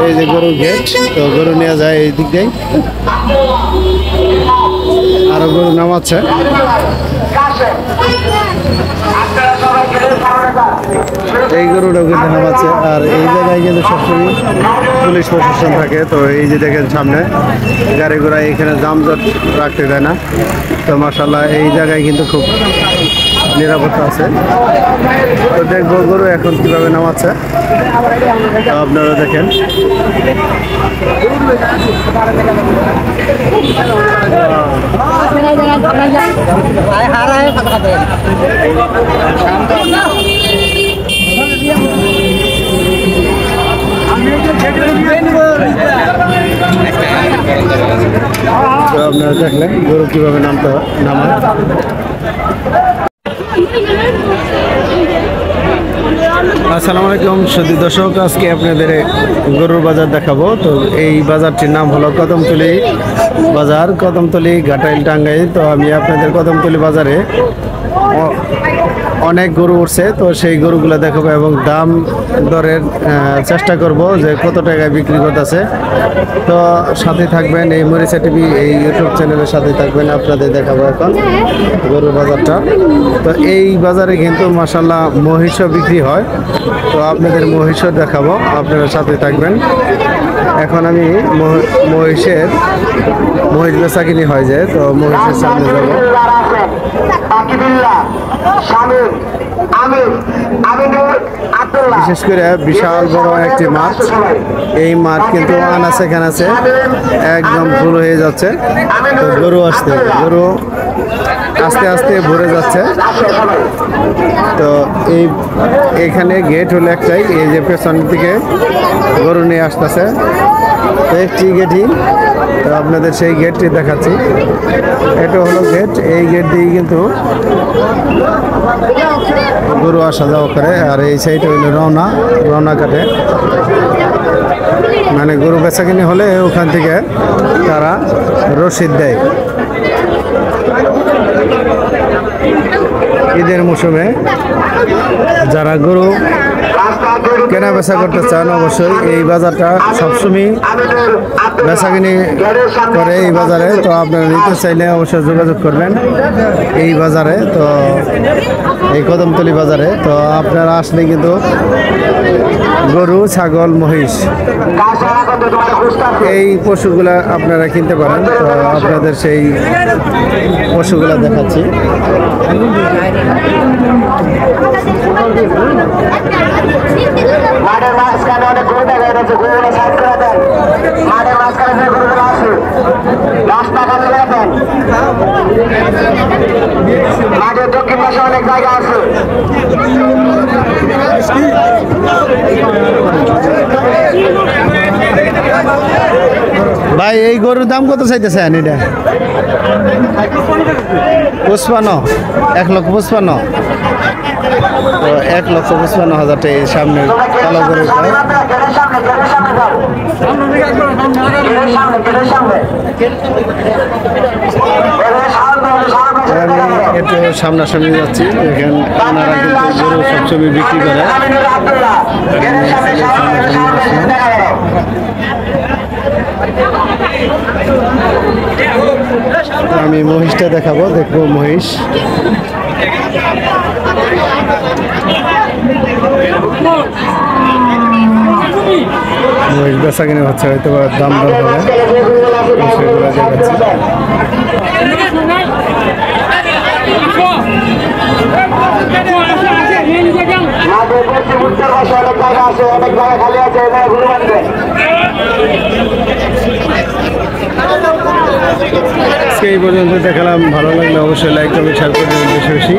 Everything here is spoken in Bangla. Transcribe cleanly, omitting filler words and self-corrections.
এই যে গরুর গেট, তো গরু নিয়ে যায় এই দিক দিয়ে, আরো গরু নামাচ্ছে। এই গরুটাও কিন্তু নামাচ্ছে। আর এই জায়গায় কিন্তু সবসময় পুলিশ প্রশাসন থাকে। তো এই যে দেখেন সামনে গাড়ি ঘোড়া এখানে যানজট রাখতে দেয় না। তো মাশাআল্লাহ এই জায়গায় কিন্তু খুব নিরাপত্তা আছে। তো দেখবো গরু এখন কিভাবে নামাচ্ছে, তো আপনারা দেখেন। তো আপনারা দেখলেন গরু কিভাবে নামায়। আসসালামু আলাইকুম সুধী দর্শক, আজকে আপনাদের গরুর বাজার দেখাবো। তো এই বাজারটির নাম হলো কদমতলী বাজার, কদমতলী ঘাটাইল টাঙ্গাইল। তো আমি আপনাদের কদমতলী বাজারে অনেক গরু উঠছে, তো সেই গরুগুলো দেখাবো এবং দাম দরের চেষ্টা করব যে কত টাকায় বিক্রি করতেছে। তো সাথে থাকবেন, এই মরিচা টিভি এই ইউটিউব চ্যানেলের সাথে থাকবেন। আপনাদের দেখাবো এখন গরুর বাজারটা। তো এই বাজারে কিন্তু মাশাআল্লাহ মহিষও বিক্রি হয়, তো আপনাদের মহিষও দেখাবো, আপনারা সাথে থাকবেন। এখন আমি মহিষ বেচা কিনি হয় যায়, তো মহিষের সামনে যাবো। বিশেষ করে বিশাল বড় একটি মাঠ, এই মাঠ কিন্তু আনাচে কানাচে একদম ফুল হয়ে যাচ্ছে। তো গরু আস্তে আস্তে ভরে যাচ্ছে। তো এখানে গেট হলো একটাই, এই যে পেছনের দিকে গরু নিয়ে আসতেছে, তো একটি গেটই। তো আপনাদের সেই গেটটি দেখাচ্ছি, এটা হলো গেট। এই গেট দিয়ে কিন্তু গরু আসা যাওয়া করে। আর এই সাইডে হইলো রওনা কাটে, মানে গরু বেচাকিনি হলে ওখান থেকে তারা রসিদ দেয়। ঈদের মৌসুমে যারা গরু কেনা বেচা করতে চান অবশ্যই এই বাজারটা সবসময় বেচাকিনি করে এই বাজারে। তো আপনারা নিতে চাইলে অবশ্যই যোগাযোগ করবেন এই বাজারে, তো এই কদমতলী বাজারে। তো আপনারা আসলে কিন্তু গরু, ছাগল, মহিষ এই পশুগুলা আপনারা কিনতে পারেন। তো আপনাদের সেই পশুগুলা দেখাচ্ছি। মাঠের মাঝখানে অনেক গরু দেখা যাচ্ছে, গরুগুলো সাইড করে দেন। মাঠের মাঝখানে যে গরুগুলো আছে রাস্তা খালি রাখেন। মাঠের দক্ষিণ পাশে অনেক জায়গা আছে। ভাই এই গরুর দাম কত চাইতেছেন? এটা 55, 1,55,000। তো 1,55,000 টাকা এই সামনে কালো গরুটা। আমি একটু সামনাসামনি যাচ্ছি, দেখেন ওনারা কিন্তু গরু সবসময় বিক্রি করে। আমি মহিষটা দেখাবো, দেখবো মহিষ। মহিষ বেচা কিনে হচ্ছে, হয়তো দাম দর হবে, সেগুলো দেখাচ্ছি। এই পর্যন্ত দেখালাম, ভালো লাগলে অবশ্যই লাইক কমেন্ট শেয়ার করে দেবেন বেশি বেশি।